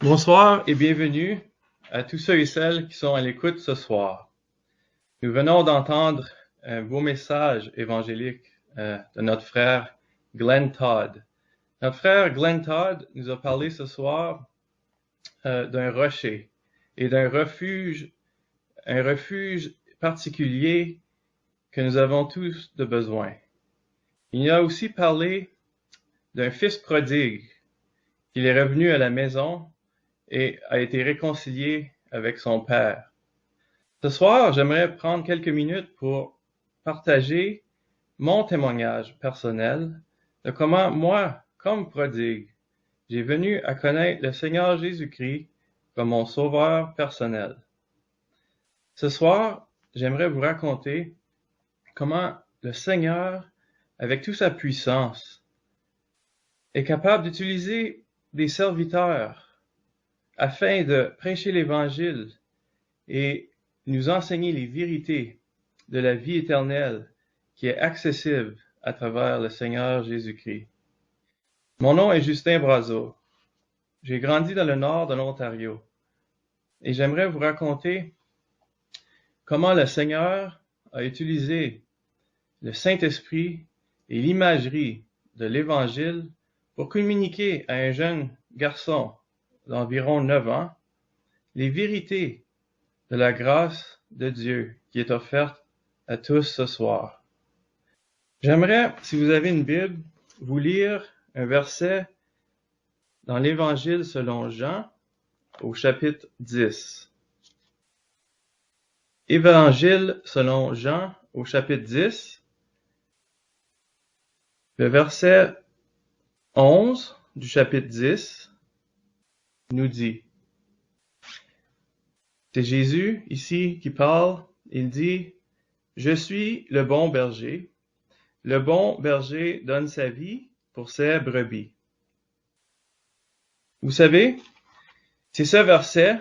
Bonsoir et bienvenue à tous ceux et celles qui sont à l'écoute ce soir. Nous venons d'entendre un beau message évangélique de notre frère Glenn Todd. Notre frère Glenn Todd nous a parlé ce soir d'un rocher et d'un refuge, un refuge particulier que nous avons tous de besoin. Il a aussi parlé d'un fils prodigue qui est revenu à la maison et a été réconcilié avec son père. Ce soir, j'aimerais prendre quelques minutes pour partager mon témoignage personnel de comment moi, comme prodigue, j'ai venu à connaître le Seigneur Jésus-Christ comme mon sauveur personnel. Ce soir, j'aimerais vous raconter comment le Seigneur, avec toute sa puissance, est capable d'utiliser des serviteurs afin de prêcher l'Évangile et nous enseigner les vérités de la vie éternelle qui est accessible à travers le Seigneur Jésus-Christ. Mon nom est Justin Brazeau. J'ai grandi dans le nord de l'Ontario et j'aimerais vous raconter comment le Seigneur a utilisé le Saint-Esprit et l'imagerie de l'Évangile pour communiquer à un jeune garçon d'environ 9 ans les vérités de la grâce de Dieu qui est offerte à tous ce soir. J'aimerais, si vous avez une Bible, vous lire un verset dans l'Évangile selon Jean au chapitre 10. Évangile selon Jean au chapitre 10, le verset 11 du chapitre 10 nous dit, c'est Jésus ici qui parle, il dit, « Je suis le bon berger. Le bon berger donne sa vie pour ses brebis. » Vous savez, c'est ce verset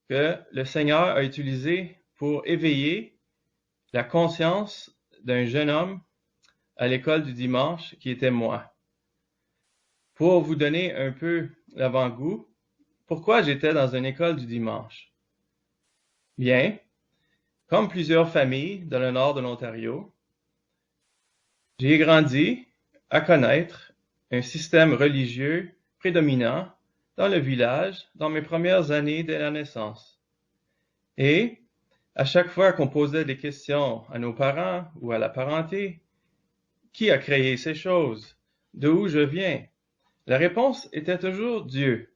que le Seigneur a utilisé pour éveiller la conscience d'un jeune homme à l'école du dimanche qui était moi. Pour vous donner un peu l'avant-goût, pourquoi j'étais dans une école du dimanche? Bien, comme plusieurs familles dans le nord de l'Ontario, j'ai grandi à connaître un système religieux prédominant dans le village dans mes premières années de la naissance. Et à chaque fois qu'on posait des questions à nos parents ou à la parenté, qui a créé ces choses? D'où je viens? La réponse était toujours Dieu.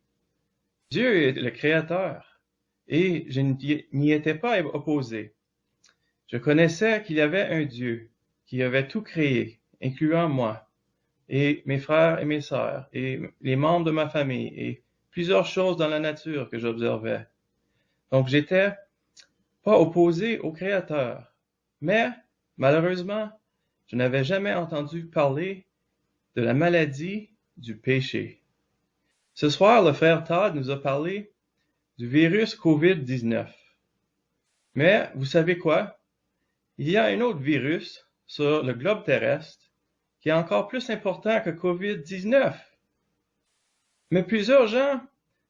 Dieu est le Créateur. Et je n'y étais pas opposé. Je connaissais qu'il y avait un Dieu qui avait tout créé, incluant moi, et mes frères et mes sœurs, et les membres de ma famille, et plusieurs choses dans la nature que j'observais. Donc j'étais pas opposé au Créateur. Mais, malheureusement, je n'avais jamais entendu parler de la maladie du péché. Ce soir, le frère Todd nous a parlé du virus COVID-19. Mais, vous savez quoi? Il y a un autre virus sur le globe terrestre qui est encore plus important que COVID-19. Mais plusieurs gens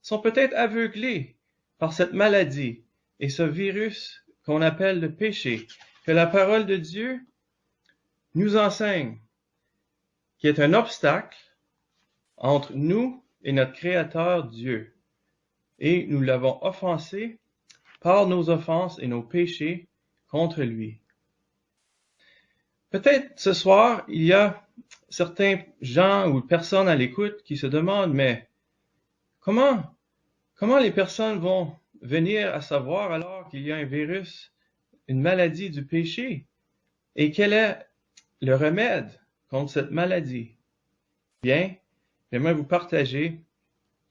sont peut-être aveuglés par cette maladie et ce virus qu'on appelle le péché, que la parole de Dieu nous enseigne, qui est un obstacle entre nous et notre Créateur Dieu. Et nous l'avons offensé par nos offenses et nos péchés contre lui. Peut-être ce soir, il y a certains gens ou personnes à l'écoute qui se demandent, mais comment les personnes vont venir à savoir alors qu'il y a un virus, une maladie du péché? Et quel est le remède contre cette maladie? Bien, j'aimerais vous partager,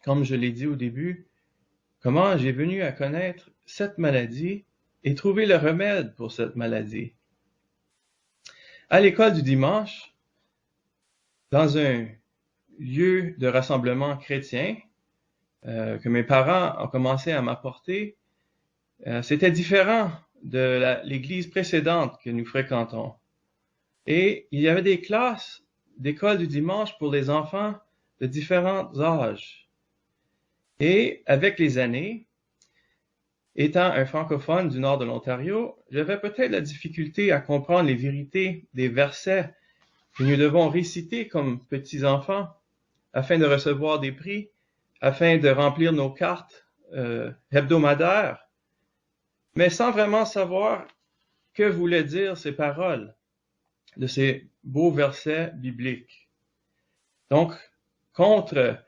comme je l'ai dit au début, comment j'ai venu à connaître cette maladie et trouver le remède pour cette maladie. À l'école du dimanche, dans un lieu de rassemblement chrétien que mes parents ont commencé à m'apporter, c'était différent de l'église précédente que nous fréquentons. Et il y avait des classes d'école du dimanche pour les enfants de différents âges. Et avec les années, étant un francophone du nord de l'Ontario, j'avais peut-être la difficulté à comprendre les vérités des versets que nous devons réciter comme petits enfants afin de recevoir des prix, afin de remplir nos cartes hebdomadaires, mais sans vraiment savoir que voulaient dire ces paroles de ces beaux versets bibliques. Donc, contre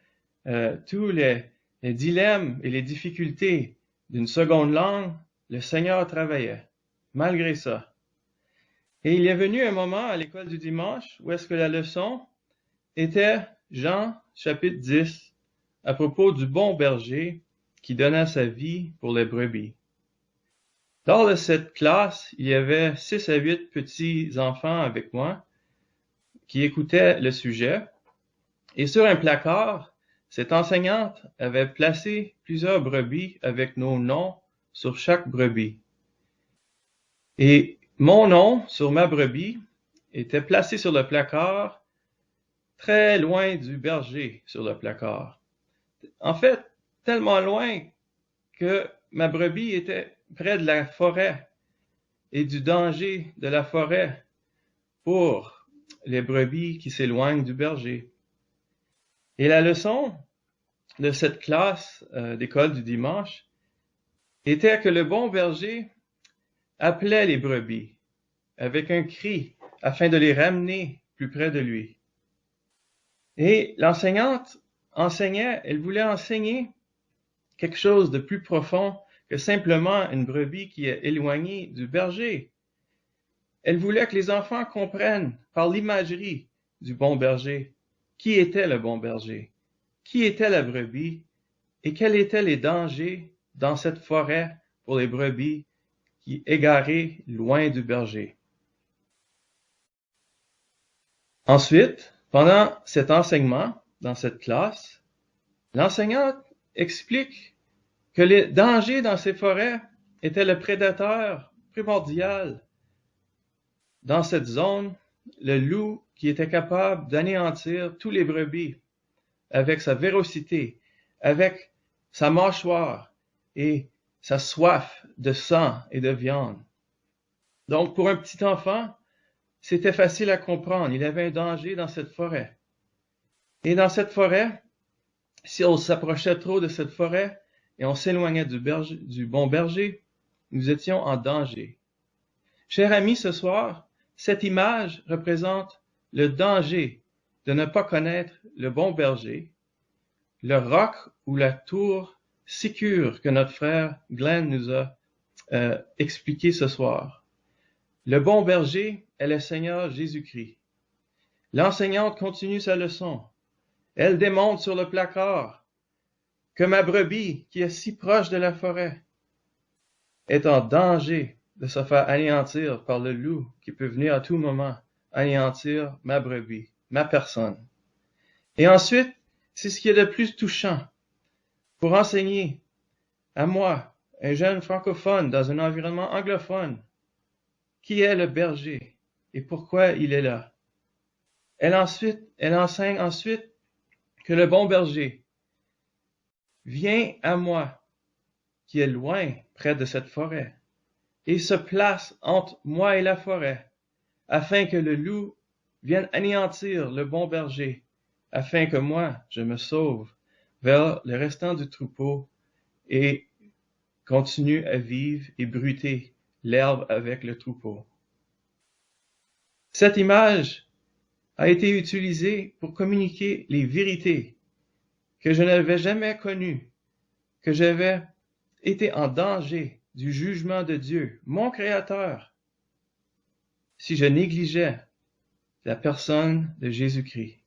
tous les dilemmes et les difficultés d'une seconde langue, le Seigneur travaillait, malgré ça. Et il est venu un moment à l'école du dimanche où est-ce que la leçon était Jean chapitre 10 à propos du bon berger qui donna sa vie pour les brebis. Lors de cette classe, il y avait 6 à 8 petits enfants avec moi qui écoutaient le sujet. Et sur un placard, cette enseignante avait placé plusieurs brebis avec nos noms sur chaque brebis. Et mon nom sur ma brebis était placé sur le placard, très loin du berger sur le placard. En fait, tellement loin que ma brebis était près de la forêt et du danger de la forêt pour les brebis qui s'éloignent du berger. Et la leçon de cette classe d'école du dimanche était que le bon berger appelait les brebis avec un cri afin de les ramener plus près de lui. Et l'enseignante enseignait, elle voulait enseigner quelque chose de plus profond que simplement une brebis qui est éloignée du berger. Elle voulait que les enfants comprennent par l'imagerie du bon berger qui était le bon berger, qui était la brebis et quels étaient les dangers dans cette forêt pour les brebis qui égarées loin du berger. Ensuite, pendant cet enseignement, dans cette classe, l'enseignante explique que les dangers dans ces forêts étaient le prédateur primordial dans cette zone, le loup qui était capable d'anéantir tous les brebis avec sa véracité, avec sa mâchoire et sa soif de sang et de viande. Donc, pour un petit enfant, c'était facile à comprendre. Il y avait un danger dans cette forêt. Et dans cette forêt, si on s'approchait trop de cette forêt et on s'éloignait du bon berger, nous étions en danger. Chers amis, ce soir, cette image représente le danger de ne pas connaître le bon berger, le roc ou la tour sécure que notre frère Glenn nous a expliqué ce soir. Le bon berger est le Seigneur Jésus-Christ. L'enseignante continue sa leçon. Elle démontre sur le placard que ma brebis, qui est si proche de la forêt, est en danger de se faire anéantir par le loup qui peut venir à tout moment anéantir ma brebis, ma personne. Et ensuite, c'est ce qui est le plus touchant. Pour enseigner à moi, un jeune francophone dans un environnement anglophone, qui est le berger et pourquoi il est là. Elle enseigne ensuite que le bon berger vient à moi, qui est loin, près de cette forêt, et se place entre moi et la forêt, afin que le loup vienne anéantir le bon berger, afin que moi, je me sauve vers le restant du troupeau et continue à vivre et bruter l'herbe avec le troupeau. Cette image a été utilisée pour communiquer les vérités que je n'avais jamais connues, que j'avais été en danger du jugement de Dieu, mon Créateur, si je négligeais la personne de Jésus-Christ.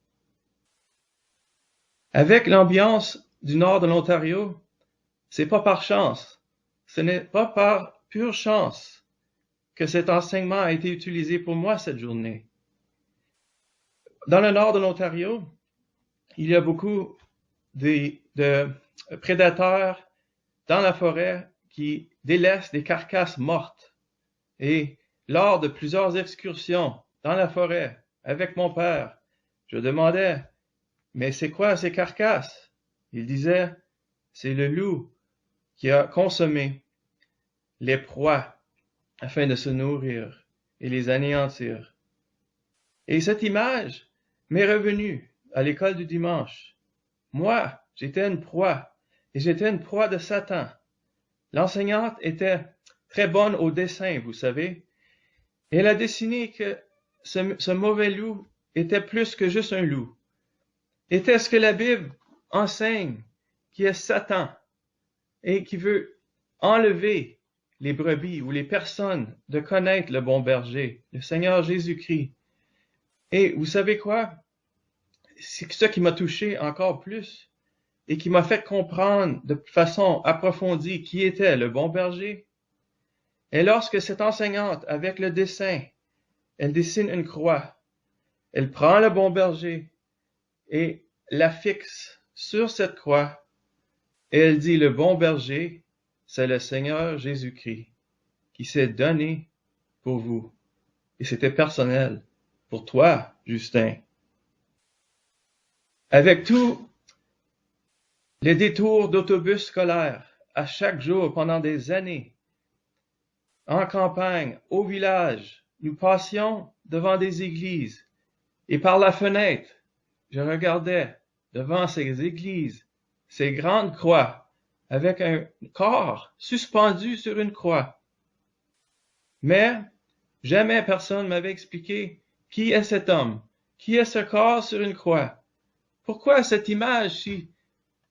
Avec l'ambiance du nord de l'Ontario, c'est pas par chance, ce n'est pas par pure chance que cet enseignement a été utilisé pour moi cette journée. Dans le nord de l'Ontario, il y a beaucoup de prédateurs dans la forêt qui délaissent des carcasses mortes. Et lors de plusieurs excursions dans la forêt avec mon père, je demandais, mais c'est quoi ces carcasses? Il disait, c'est le loup qui a consommé les proies afin de se nourrir et les anéantir. Et cette image m'est revenue à l'école du dimanche. Moi, j'étais une proie, et j'étais une proie de Satan. L'enseignante était très bonne au dessin, vous savez. Et elle a dessiné que ce mauvais loup était plus que juste un loup. Était ce que la Bible enseigne, qui est Satan, et qui veut enlever les brebis ou les personnes de connaître le bon berger, le Seigneur Jésus-Christ. Et vous savez quoi? C'est ça qui m'a touché encore plus et qui m'a fait comprendre de façon approfondie qui était le bon berger. Et lorsque cette enseignante, avec le dessin, elle dessine une croix, elle prend le bon berger et la fixe sur cette croix et elle dit le bon berger, c'est le Seigneur Jésus-Christ qui s'est donné pour vous. Et c'était personnel pour toi, Justin. Avec tous les détours d'autobus scolaires à chaque jour pendant des années, en campagne, au village, nous passions devant des églises et par la fenêtre, je regardais devant ces églises, ces grandes croix avec un corps suspendu sur une croix. Mais jamais personne m'avait expliqué qui est cet homme, qui est ce corps sur une croix. Pourquoi cette image si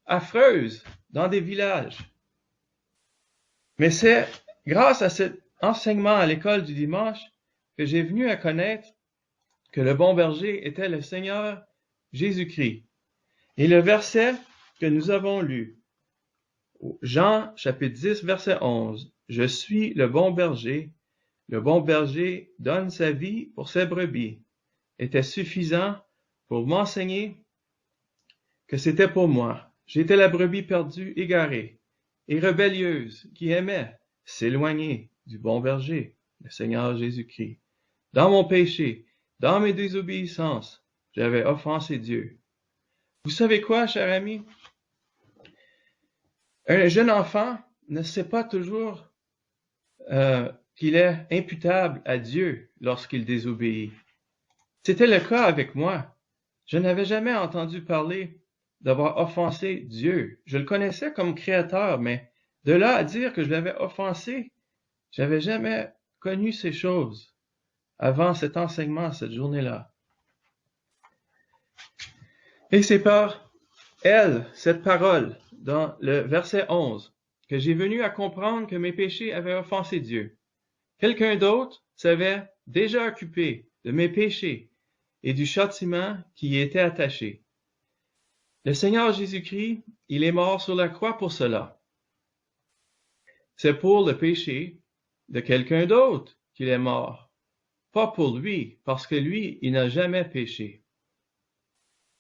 affreuse dans des villages? Mais c'est grâce à cet enseignement à l'école du dimanche que j'ai venu à connaître que le bon berger était le Seigneur Jésus-Christ. Et le verset que nous avons lu, Jean chapitre 10, verset 11, « Je suis le bon berger donne sa vie pour ses brebis », était suffisant pour m'enseigner que c'était pour moi. J'étais la brebis perdue, égarée et rébellieuse qui aimait s'éloigner du bon berger, le Seigneur Jésus-Christ. Dans mon péché, dans mes désobéissances, j'avais offensé Dieu. Vous savez quoi, cher ami? Un jeune enfant ne sait pas toujours qu'il est imputable à Dieu lorsqu'il désobéit. C'était le cas avec moi. Je n'avais jamais entendu parler d'avoir offensé Dieu. Je le connaissais comme créateur, mais de là à dire que je l'avais offensé, j'avais jamais connu ces choses avant cet enseignement, cette journée-là. Et c'est par elle, cette parole, dans le verset 11, que j'ai venu à comprendre que mes péchés avaient offensé Dieu. Quelqu'un d'autre s'avait déjà occupé de mes péchés et du châtiment qui y était attaché. Le Seigneur Jésus-Christ, il est mort sur la croix pour cela. C'est pour le péché de quelqu'un d'autre qu'il est mort, pas pour lui, parce que lui, il n'a jamais péché.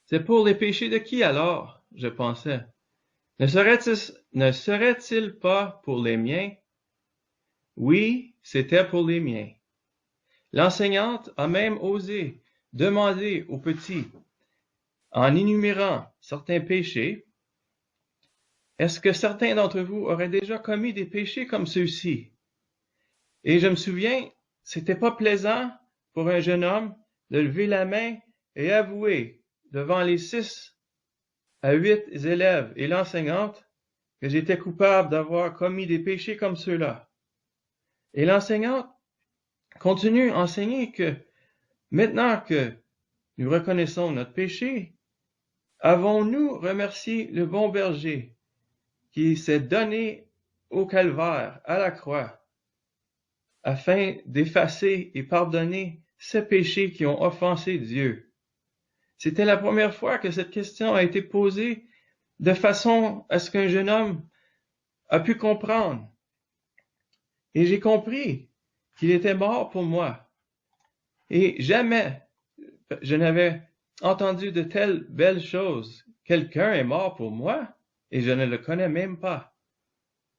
C'est pour les péchés de qui alors, je pensais? Ne serait-il pas pour les miens? Oui, c'était pour les miens. L'enseignante a même osé demander aux petits, en énumérant certains péchés, est-ce que certains d'entre vous auraient déjà commis des péchés comme ceux-ci? Et je me souviens, c'était pas plaisant pour un jeune homme de lever la main et avouer devant les 6 à 8 élèves et l'enseignante que j'étais coupable d'avoir commis des péchés comme ceux-là. Et l'enseignante continue à enseigner que maintenant que nous reconnaissons notre péché, avons-nous remercié le bon berger qui s'est donné au calvaire, à la croix, afin d'effacer et pardonner ces péchés qui ont offensé Dieu? C'était la première fois que cette question a été posée de façon à ce qu'un jeune homme a pu comprendre. Et j'ai compris qu'il était mort pour moi. Et jamais je n'avais entendu de telles belles choses. Quelqu'un est mort pour moi et je ne le connais même pas.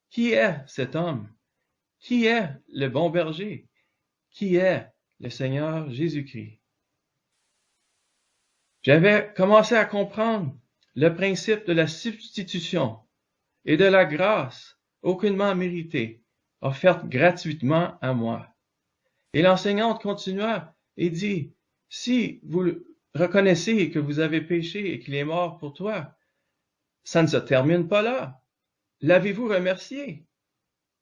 Qui est cet homme? Qui est le bon berger? Qui est le Seigneur Jésus-Christ? J'avais commencé à comprendre le principe de la substitution et de la grâce aucunement méritée, offerte gratuitement à moi. Et l'enseignante continua et dit, si vous reconnaissez que vous avez péché et qu'il est mort pour toi, ça ne se termine pas là. L'avez-vous remercié?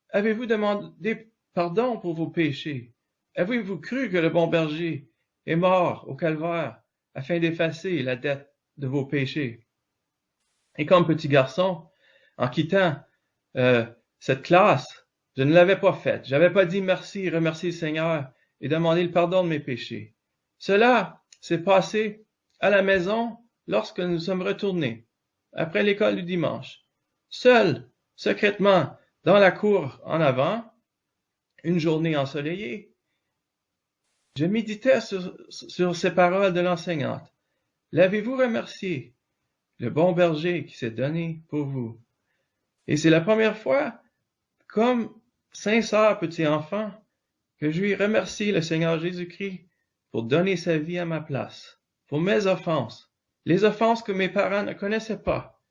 Avez-vous demandé pardon pour vos péchés? Avez-vous cru que le bon berger est mort au calvaire afin d'effacer la dette de vos péchés? Et comme petit garçon, en quittant cette classe, je ne l'avais pas faite. J'avais pas dit merci, remercier le Seigneur et demander le pardon de mes péchés. Cela s'est passé à la maison lorsque nous sommes retournés, après l'école du dimanche. Seul, secrètement, dans la cour en avant, une journée ensoleillée, je méditais sur ces paroles de l'enseignante. L'avez-vous remercié, le bon berger qui s'est donné pour vous? Et c'est la première fois, comme sincère petit enfant, que je lui ai remercié le Seigneur Jésus-Christ pour donner sa vie à ma place, pour mes offenses, les offenses que mes parents ne connaissaient pas.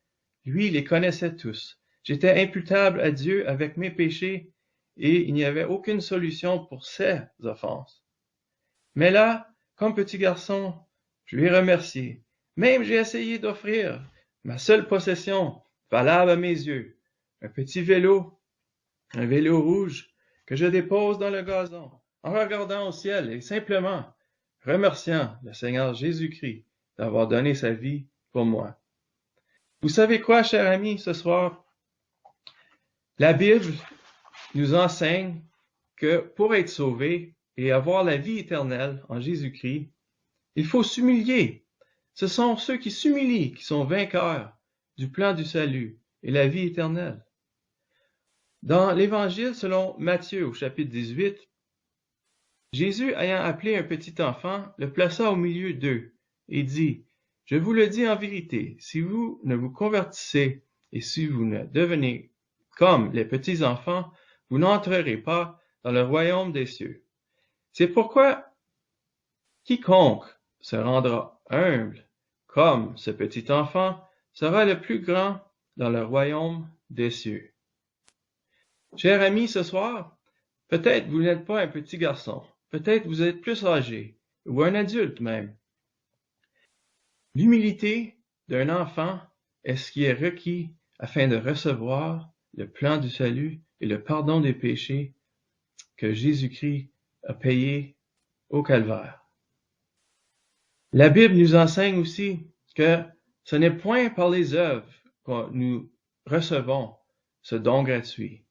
Lui, les connaissait tous. J'étais imputable à Dieu avec mes péchés et il n'y avait aucune solution pour ses offenses. Mais là, comme petit garçon, je lui ai remercié. Même j'ai essayé d'offrir ma seule possession valable à mes yeux, un petit vélo, un vélo rouge que je dépose dans le gazon, en regardant au ciel et simplement remerciant le Seigneur Jésus-Christ d'avoir donné sa vie pour moi. Vous savez quoi, cher ami, ce soir? La Bible nous enseigne que pour être sauvé et avoir la vie éternelle en Jésus-Christ, il faut s'humilier. Ce sont ceux qui s'humilient qui sont vainqueurs du plan du salut et la vie éternelle. Dans l'Évangile selon Matthieu au chapitre 18, Jésus ayant appelé un petit enfant, le plaça au milieu d'eux et dit, « Je vous le dis en vérité, si vous ne vous convertissez et si vous ne devenez comme les petits enfants, vous n'entrerez pas dans le royaume des cieux. C'est pourquoi quiconque se rendra humble comme ce petit enfant sera le plus grand dans le royaume des cieux. » Cher ami, ce soir, peut-être vous n'êtes pas un petit garçon, peut-être vous êtes plus âgé, ou un adulte même. L'humilité d'un enfant est ce qui est requis afin de recevoir le plan du salut et le pardon des péchés que Jésus-Christ a payé au calvaire. La Bible nous enseigne aussi que ce n'est point par les œuvres que nous recevons ce don gratuit.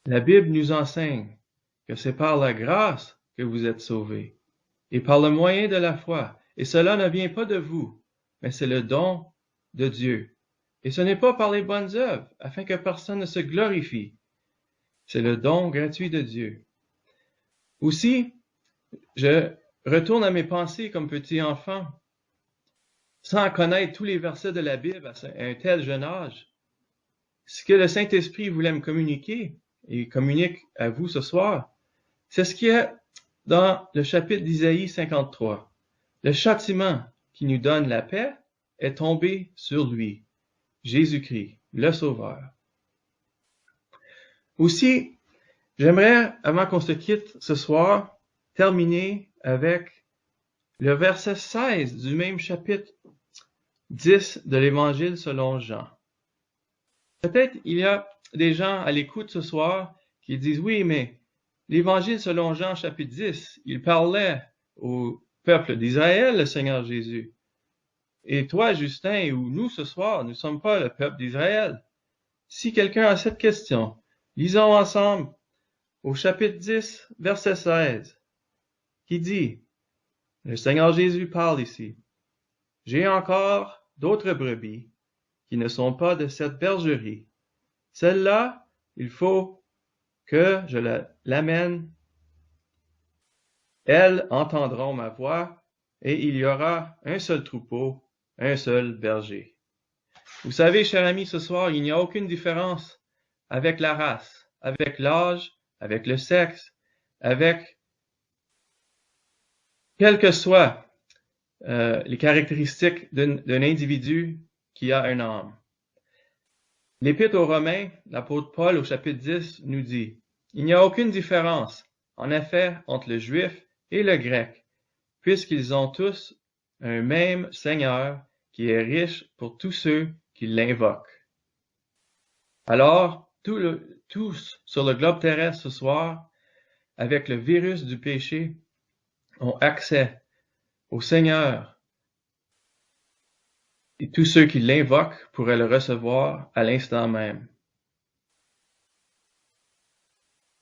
La Bible nous enseigne que c'est par la grâce que vous êtes sauvés et par le moyen de la foi. Et cela ne vient pas de vous, mais c'est le don de Dieu. Et ce n'est pas par les bonnes œuvres, afin que personne ne se glorifie. C'est le don gratuit de Dieu. Aussi, je retourne à mes pensées comme petit enfant, sans connaître tous les versets de la Bible à un tel jeune âge. Ce que le Saint-Esprit voulait me communiquer, et communique à vous ce soir, c'est ce qui est dans le chapitre d'Isaïe 53. Le châtiment qui nous donne la paix est tombé sur lui, Jésus-Christ, le Sauveur. Aussi, j'aimerais, avant qu'on se quitte ce soir, terminer avec le verset 16 du même chapitre 10 de l'Évangile selon Jean. Peut-être il y a des gens à l'écoute ce soir qui disent, oui, mais l'Évangile selon Jean chapitre 10, il parlait au peuple d'Israël, le Seigneur Jésus. Et toi, Justin, ou nous ce soir, nous ne sommes pas le peuple d'Israël. Si quelqu'un a cette question, lisons ensemble au chapitre 10, verset 16, qui dit, le Seigneur Jésus parle ici, « J'ai encore d'autres brebis qui ne sont pas de cette bergerie. Celles-là, il faut que je l'amène. Elles entendront ma voix et il y aura un seul troupeau, un seul berger. » Vous savez, chers amis, ce soir, il n'y a aucune différence avec la race, avec l'âge, avec le sexe, avec quelles que soient les caractéristiques d'un individu qui a un âme. L'Épître aux Romains, l'apôtre Paul au chapitre 10 nous dit « Il n'y a aucune différence, en effet, entre le juif et le grec, puisqu'ils ont tous un même Seigneur qui est riche pour tous ceux qui l'invoquent. » Alors, tous sur le globe terrestre ce soir, avec le virus du péché, ont accès au Seigneur. Et tous ceux qui l'invoquent pourraient le recevoir à l'instant même.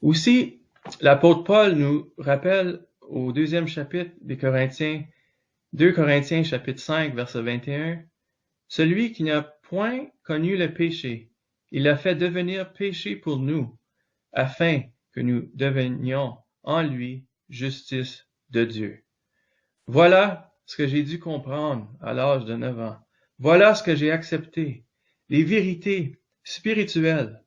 Aussi, l'apôtre Paul nous rappelle au deuxième chapitre des Corinthiens, 2 Corinthiens chapitre 5 verset 21, « Celui qui n'a point connu le péché, il l'a fait devenir péché pour nous, afin que nous devenions en lui justice de Dieu. » Voilà ce que j'ai dû comprendre à l'âge de 9 ans. Voilà ce que j'ai accepté, les vérités spirituelles.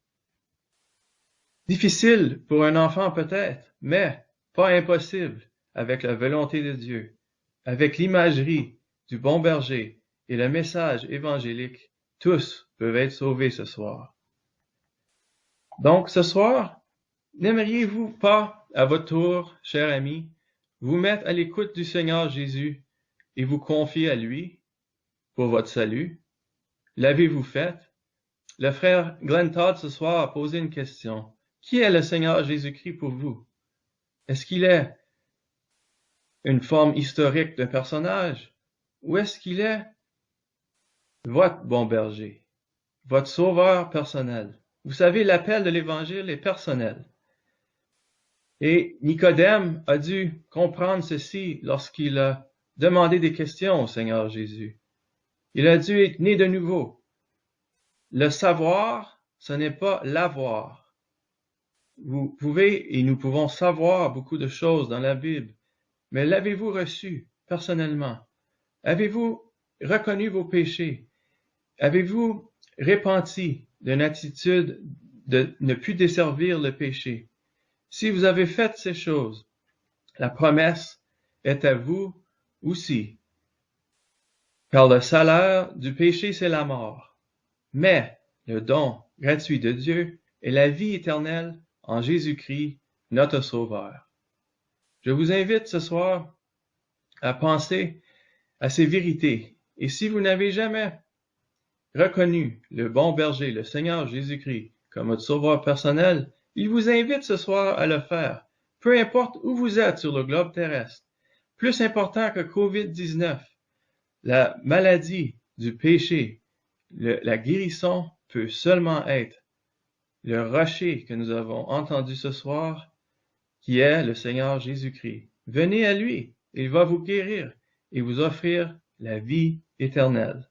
Difficile pour un enfant peut-être, mais pas impossible avec la volonté de Dieu, avec l'imagerie du bon berger et le message évangélique. Tous peuvent être sauvés ce soir. Donc ce soir, n'aimeriez-vous pas, à votre tour, cher ami, vous mettre à l'écoute du Seigneur Jésus et vous confier à lui pour votre salut? L'avez-vous fait? Le frère Glenn Todd ce soir a posé une question. Qui est le Seigneur Jésus-Christ pour vous? Est-ce qu'il est une forme historique d'un personnage? Ou est-ce qu'il est votre bon berger, votre sauveur personnel? Vous savez, l'appel de l'Évangile est personnel. Et Nicodème a dû comprendre ceci lorsqu'il a demandé des questions au Seigneur Jésus. Il a dû être né de nouveau. Le savoir, ce n'est pas l'avoir. Vous pouvez et nous pouvons savoir beaucoup de choses dans la Bible, mais l'avez-vous reçu personnellement? Avez-vous reconnu vos péchés? Avez-vous repenti d'une attitude de ne plus desservir le péché? Si vous avez fait ces choses, la promesse est à vous aussi. Car le salaire du péché, c'est la mort. Mais le don gratuit de Dieu est la vie éternelle en Jésus-Christ, notre Sauveur. Je vous invite ce soir à penser à ces vérités. Et si vous n'avez jamais reconnu le bon berger, le Seigneur Jésus-Christ, comme votre Sauveur personnel, il vous invite ce soir à le faire, peu importe où vous êtes sur le globe terrestre. Plus important que COVID-19, la maladie du péché, la guérison peut seulement être le rocher que nous avons entendu ce soir, qui est le Seigneur Jésus-Christ. Venez à lui, il va vous guérir et vous offrir la vie éternelle.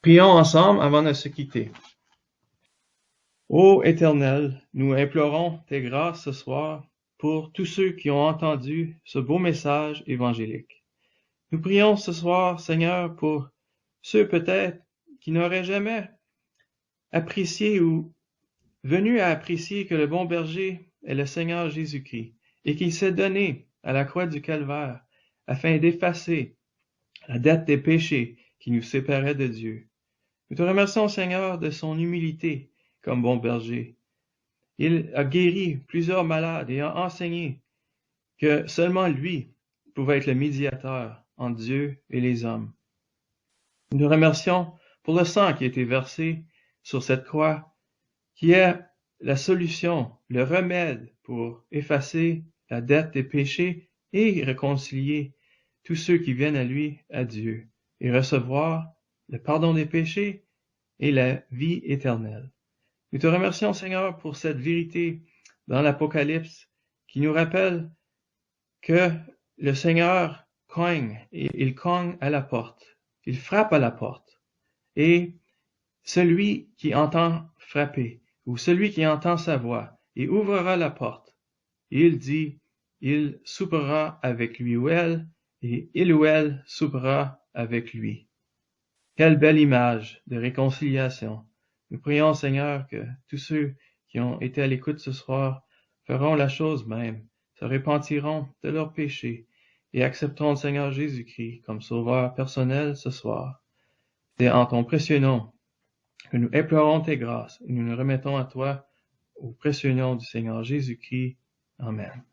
Prions ensemble avant de se quitter. Ô Éternel, nous implorons tes grâces ce soir pour tous ceux qui ont entendu ce beau message évangélique. Nous prions ce soir, Seigneur, pour ceux peut-être qui n'auraient jamais apprécié ou venu à apprécier que le bon berger est le Seigneur Jésus-Christ et qu'il s'est donné à la croix du Calvaire afin d'effacer la dette des péchés qui nous séparaient de Dieu. Nous te remercions, Seigneur, de son humilité comme bon berger. Il a guéri plusieurs malades et a enseigné que seulement lui pouvait être le médiateur entre Dieu et les hommes. Nous te remercions pour le sang qui a été versé sur cette croix, qui est la solution, le remède pour effacer la dette des péchés et réconcilier tous ceux qui viennent à lui, à Dieu, et recevoir le pardon des péchés et la vie éternelle. Nous te remercions, Seigneur, pour cette vérité dans l'Apocalypse qui nous rappelle que le Seigneur cogne, et il cogne à la porte. Il frappe à la porte. Et celui qui entend frapper, ou celui qui entend sa voix, et ouvrira la porte, il dit, il soupera avec lui ou elle, et il ou elle soupera avec lui. Quelle belle image de réconciliation. Nous prions, Seigneur, que tous ceux qui ont été à l'écoute ce soir feront la chose même, se repentiront de leurs péchés et accepteront le Seigneur Jésus-Christ comme sauveur personnel ce soir. C'est en ton précieux nom que nous implorons tes grâces et nous nous remettons à toi au précieux nom du Seigneur Jésus-Christ. Amen.